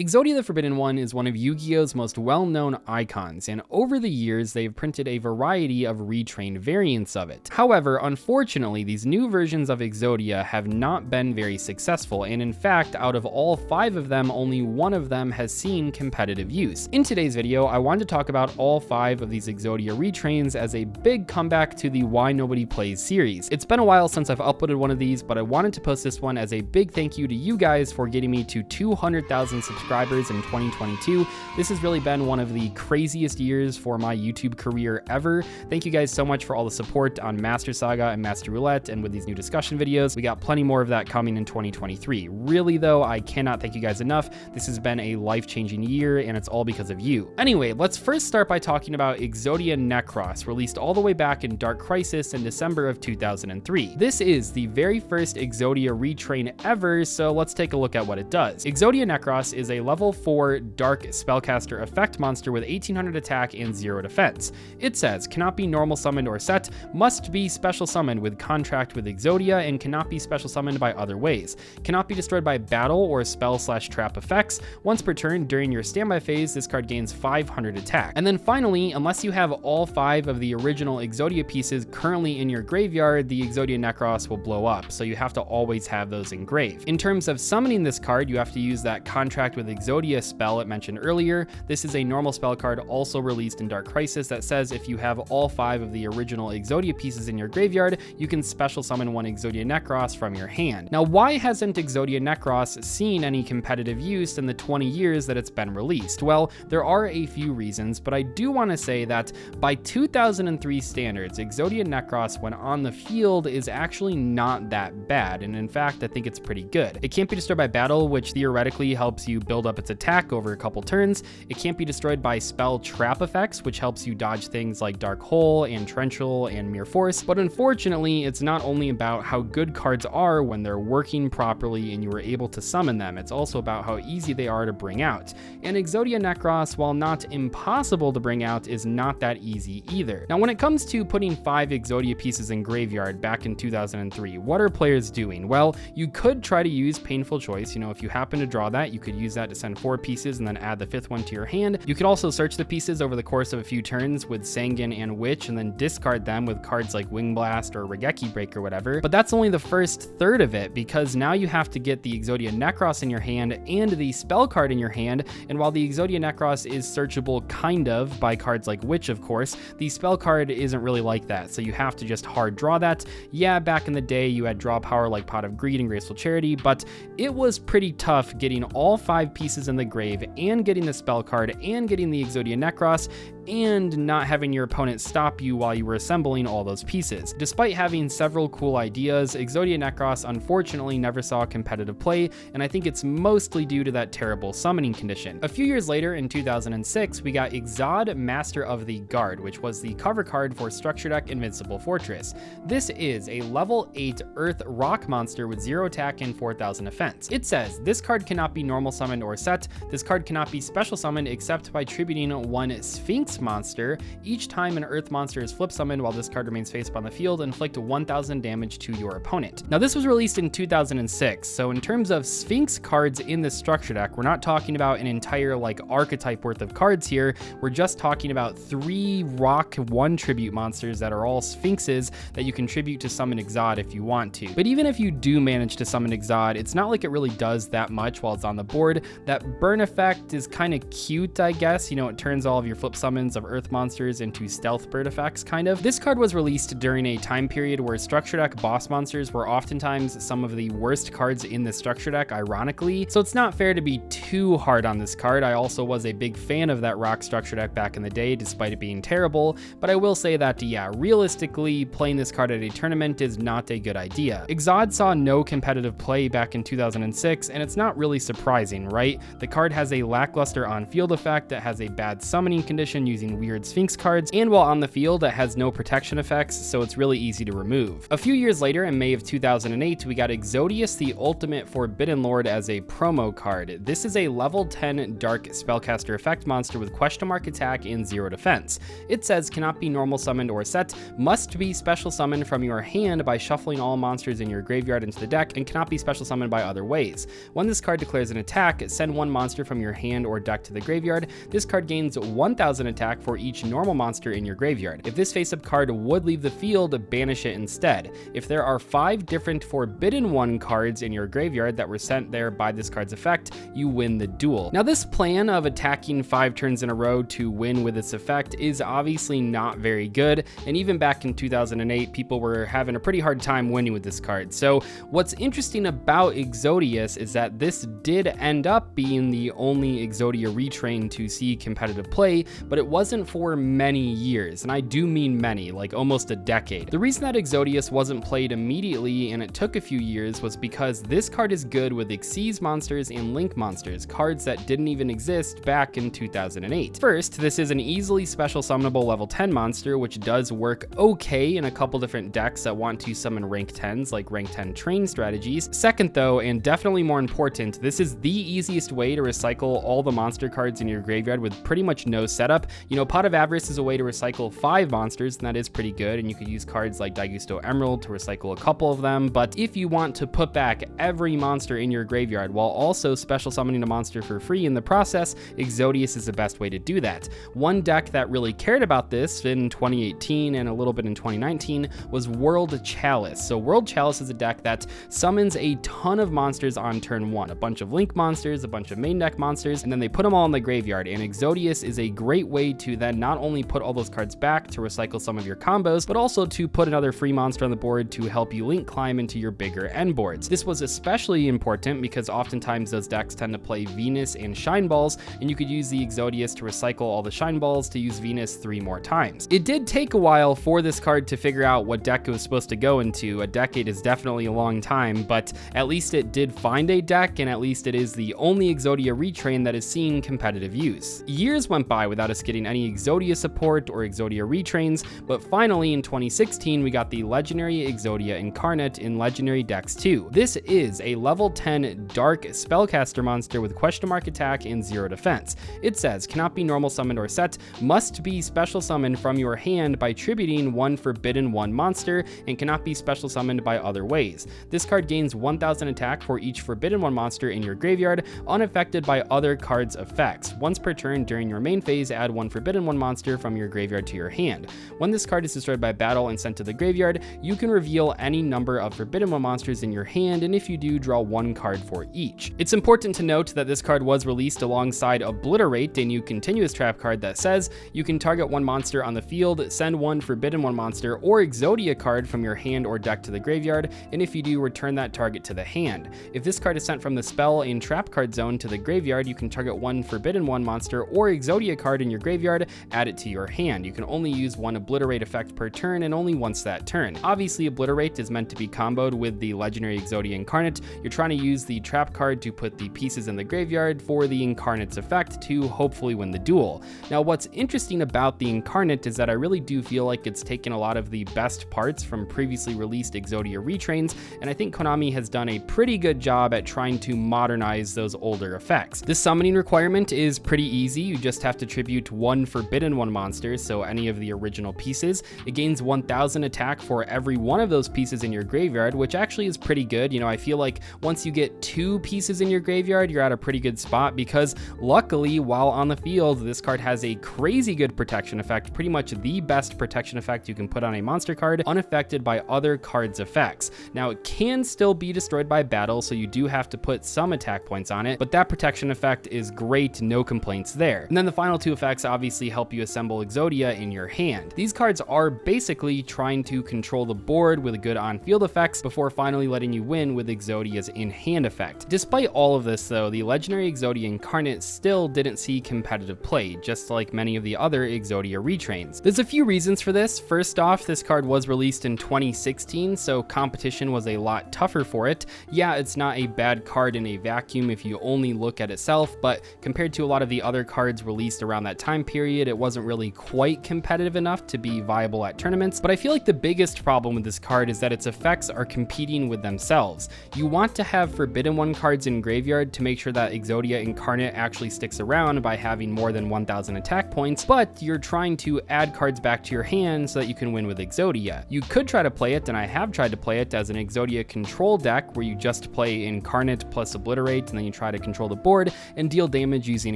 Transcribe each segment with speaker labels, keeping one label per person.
Speaker 1: Exodia the Forbidden One is one of Yu-Gi-Oh's most well-known icons, and over the years they've printed a variety of retrained variants of it. However, unfortunately, these new versions of Exodia have not been very successful, and in fact, out of all 5 of them, only one of them has seen competitive use. In today's video, I wanted to talk about all 5 of these Exodia retrains as a big comeback to the Why Nobody Plays series. It's been a while since I've uploaded one of these, but I wanted to post this one as a big thank you to you guys for getting me to 200,000 subscribers in 2022. This has really been one of the craziest years for my YouTube career ever. Thank you guys so much for all the support on Master Saga and Master Roulette, and with these new discussion videos, we got plenty more of that coming in 2023. Really though, I cannot thank you guys enough. This has been a life-changing year, and it's all because of you. Anyway, let's first start by talking about Exodia Necross, released all the way back in Dark Crisis in December of 2003. This is the very first Exodia retrain ever, so let's take a look at what it does. Exodia Necross is a level 4 dark spellcaster effect monster with 1800 attack and 0 defense. It says, cannot be normal summoned or set, must be special summoned with contract with Exodia, and cannot be special summoned by other ways. Cannot be destroyed by battle or spell/trap effects. Once per turn during your standby phase, this card gains 500 attack. And then finally, unless you have all 5 of the original Exodia pieces currently in your graveyard, the Exodia Necross will blow up, so you have to always have those engraved. In terms of summoning this card, you have to use that contract with Exodia spell it mentioned earlier. This is a normal spell card also released in Dark Crisis that says if you have all 5 of the original Exodia pieces in your graveyard, you can special summon one Exodia Necross from your hand. Now, why hasn't Exodia Necross seen any competitive use in the 20 years that it's been released? Well, there are a few reasons, but I do want to say that by 2003 standards, Exodia Necross when on the field is actually not that bad, and in fact, I think it's pretty good. It can't be destroyed by battle, which theoretically helps you build up its attack over a couple turns. It can't be destroyed by spell trap effects, which helps you dodge things like Dark Hole and Torrential and Mere Force. But unfortunately, it's not only about how good cards are when they're working properly and you are able to summon them, it's also about how easy they are to bring out. And Exodia Necross, while not impossible to bring out, is not that easy either. Now, when it comes to putting 5 Exodia pieces in graveyard back in 2003, what are players doing? Well, you could try to use Painful Choice. You know, if you happen to draw that, you could use that to send 4 pieces and then add the 5th one to your hand. You could also search the pieces over the course of a few turns with Sanguine and Witch and then discard them with cards like Wing Blast or Regeki Break or whatever. But that's only the first third of it, because now you have to get the Exodia Necross in your hand and the spell card in your hand, and while the Exodia Necross is searchable kind of by cards like Witch, of course, the spell card isn't really like that, so you have to just hard draw that. Yeah, back in the day you had draw power like Pot of Greed and Graceful Charity, but it was pretty tough getting all 5 pieces in the grave and getting the spell card and getting the Exodia Necross and not having your opponent stop you while you were assembling all those pieces. Despite having several cool ideas, Exodia Necross unfortunately never saw competitive play, and I think it's mostly due to that terrible summoning condition. A few years later, in 2006, we got Exod, Master of the Guard, which was the cover card for Structure Deck Invincible Fortress. This is a level 8 Earth Rock monster with 0 attack and 4000 defense. It says, this card cannot be normal summoned or set. This card cannot be special summoned except by tributing one Sphinx monster. Each time an Earth monster is flip summoned while this card remains face up on the field, inflict 1000 damage to your opponent. Now, this was released in 2006, so in terms of Sphinx cards in the structure deck, we're not talking about an entire like archetype worth of cards here. We're just talking about 3 rock 1 tribute monsters that are all Sphinxes that you can tribute to summon Exod if you want to. But even if you do manage to summon Exod, it's not like it really does that much while it's on the board. That burn effect is kind of cute, I guess. You know, it turns all of your flip summons of Earth monsters into stealth bird effects, kind of. This card was released during a time period where structure deck boss monsters were oftentimes some of the worst cards in the structure deck, ironically, so it's not fair to be too hard on this card. I also was a big fan of that rock structure deck back in the day, despite it being terrible, but I will say that, yeah, realistically, playing this card at a tournament is not a good idea. Exod saw no competitive play back in 2006, and it's not really surprising, right? The card has a lackluster on-field effect that has a bad summoning condition using weird Sphinx cards, and while on the field, it has no protection effects, so it's really easy to remove. A few years later, in May of 2008, we got Exodius, the Ultimate Forbidden Lord, as a promo card. This is a a level 10 dark spellcaster effect monster with question mark attack and 0 defense. It says cannot be normal summoned or set, must be special summoned from your hand by shuffling all monsters in your graveyard into the deck, and cannot be special summoned by other ways. When this card declares an attack, send one monster from your hand or deck to the graveyard. This card gains 1000 attack for each normal monster in your graveyard. If this face-up card would leave the field, banish it instead. If there are 5 different Forbidden One cards in your graveyard that were sent there by this card's effect, you win the duel. Now, this plan of attacking 5 turns in a row to win with its effect is obviously not very good, and even back in 2008, people were having a pretty hard time winning with this card. So what's interesting about Exodius is that this did end up being the only Exodia retrain to see competitive play, but it wasn't for many years, and I do mean many, like almost a decade. The reason that Exodius wasn't played immediately and it took a few years was because this card is good with Xyz monsters and Link monsters, cards that didn't even exist back in 2008. First, this is an easily special summonable level 10 monster, which does work okay in a couple different decks that want to summon rank 10s, like rank 10 train strategies. Second though, and definitely more important, this is the easiest way to recycle all the monster cards in your graveyard with pretty much no setup. You know, Pot of Avarice is a way to recycle 5 monsters, and that is pretty good, and you could use cards like Daigusto Emerald to recycle a couple of them, but if you want to put back every monster in your graveyard while also special summoning a monster for free in the process, Exodius is the best way to do that. One deck that really cared about this in 2018 and a little bit in 2019 was World Chalice. So World Chalice is a deck that summons a ton of monsters on turn 1, a bunch of Link monsters, a bunch of main deck monsters, and then they put them all in the graveyard, and Exodius is a great way to then not only put all those cards back to recycle some of your combos, but also to put another free monster on the board to help you Link climb into your bigger end boards. This was especially important because oftentimes those decks tend to play Venus and Shine Balls, and you could use the Exodius to recycle all the Shine Balls to use Venus 3 more times. It did take a while for this card to figure out what deck it was supposed to go into. A decade is definitely a long time, but at least it did find a deck, and at least it is the only Exodia retrain that is seeing competitive use. Years went by without us getting any Exodia support or Exodia retrains, but finally in 2016 we got the legendary Exodia incarnate in Legendary Dex 2. This is a level 10 dark spellcaster monster with question mark attack and 0 defense. It says cannot be normal summoned or set, must be special summoned from your hand by tributing one Forbidden One monster, and cannot be special summoned by other ways. This card gains 1000 attack for each Forbidden One monster in your graveyard, unaffected by other cards' effects. Once per turn during your main phase, add one Forbidden One monster from your graveyard to your hand. When this card is destroyed by battle and sent to the graveyard, you can reveal any number of Forbidden One monsters in your hand, and if you do, draw 1 card for each. It's important to note that this card was released alongside Obliterate, a new continuous trap card that says you can target 1 monster on the field, send 1 Forbidden One monster or Exodia card from your hand or deck to the graveyard, and if you do, return that target to the hand. If this card is sent from the spell and trap card zone to the graveyard, you can target 1 Forbidden One monster or Exodia card in your graveyard, add it to your hand. You can only use 1 Obliterate effect per turn and only once that turn. Obviously, Obliterate is meant to be comboed with the legendary Exodia incarnate. You're trying to use the trap card to put the pieces in the graveyard for the incarnate's effect to hopefully win the duel. Now, what's interesting about the incarnate is that I really do feel like it's taken a lot of the best parts from previously released Exodia retrains, and I think Konami has done a pretty good job at trying to modernize those older effects. The summoning requirement is pretty easy. You just have to tribute 1 Forbidden One monster, so any of the original pieces. It gains 1000 attack for every one of those pieces in your graveyard, which actually is pretty good. You know, I feel like once you get 2 pieces in your graveyard, you're at a pretty good spot, because luckily, while on the field, this card has a crazy good protection effect, pretty much the best protection effect you can put on a monster card, unaffected by other cards' effects. Now, it can still be destroyed by battle, so you do have to put some attack points on it, but that protection effect is great, no complaints there. And then the final 2 effects obviously help you assemble Exodia in your hand. These cards are basically trying to control the board with good on-field effects before finally letting you win with Exodia's in-hand effect. Despite all of this though, the legendary Exodia incarnate still didn't see competitive play, just like many of the other Exodia retrains. There's a few reasons for this. First off, this card was released in 2016, so competition was a lot tougher for it. Yeah, it's not a bad card in a vacuum if you only look at itself, but compared to a lot of the other cards released around that time period, it wasn't really quite competitive enough to be viable at tournaments. But I feel like the biggest problem with this card is that its effects are competing with themselves. You want to have Forbidden One cards in graveyard to make sure that Exodia Incarnate actually sticks around by having more than 1,000 attack points, but you're trying to add cards back to your hand so that you can win with Exodia. You could try to play it, and I have tried to play it as an Exodia control deck where you just play Incarnate plus Obliterate, and then you try to control the board and deal damage using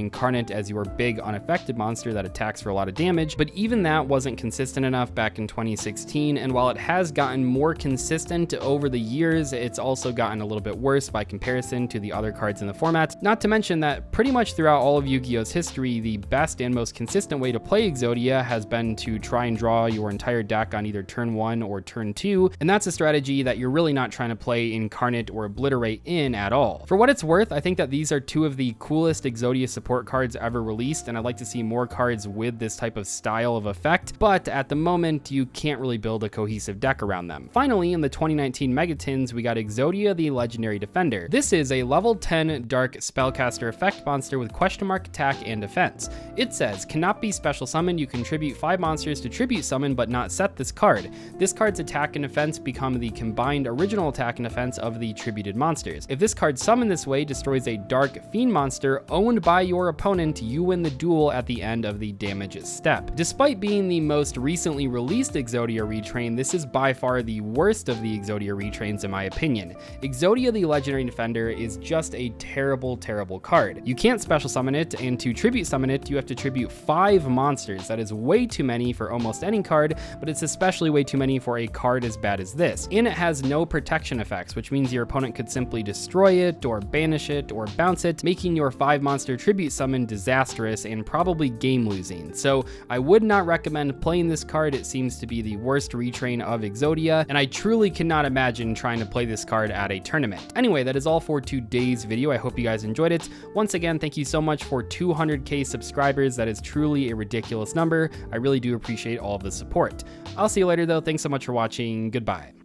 Speaker 1: Incarnate as your big unaffected monster that attacks for a lot of damage, but even that wasn't consistent enough back in 2016, and while it has gotten more consistent over the years, it's also gotten a little bit worse by comparison to the other cards in the format. Not to mention that pretty much throughout all of Yu-Gi-Oh's history, the best and most consistent way to play Exodia has been to try and draw your entire deck on either turn 1 or turn 2, and that's a strategy that you're really not trying to play Incarnate or Obliterate in at all. For what it's worth, I think that these are two of the coolest Exodia support cards ever released, and I'd like to see more cards with this type of style of effect, but at the moment, you can't really build a cohesive deck around them. Finally, in the 2019 Megatins, we got Exodia the Legendary Defender. This is a level 10 dark spellcaster effect monster with question mark attack and defense. It says, cannot be special summoned, you contribute 5 monsters to tribute summon but not set this card. This card's attack and defense become the combined original attack and defense of the tributed monsters. If this card summoned this way destroys a dark fiend monster owned by your opponent, you win the duel at the end of the damage step. Despite being the most recently released Exodia retrain, this is by far the worst of the Exodia retrains in my opinion. Exodia the Legendary Defender is just a terrible, terrible card. You can't special summon it, and to tribute summon it, you have to tribute 5 monsters. That is way too many for almost any card, but it's especially way too many for a card as bad as this. And it has no protection effects, which means your opponent could simply destroy it, or banish it, or bounce it, making your 5 monster tribute summon disastrous and probably game losing. So I would not recommend playing this card. It seems to be the worst retrain of Exodia, and I truly cannot imagine trying to play this card at a tournament. Anyway, that is all for today's video. I hope you guys enjoyed it. Once again, thank you so much for 200k subscribers. That is truly a ridiculous number. I really do appreciate all of the support. I'll see you later though. Thanks so much for watching. Goodbye.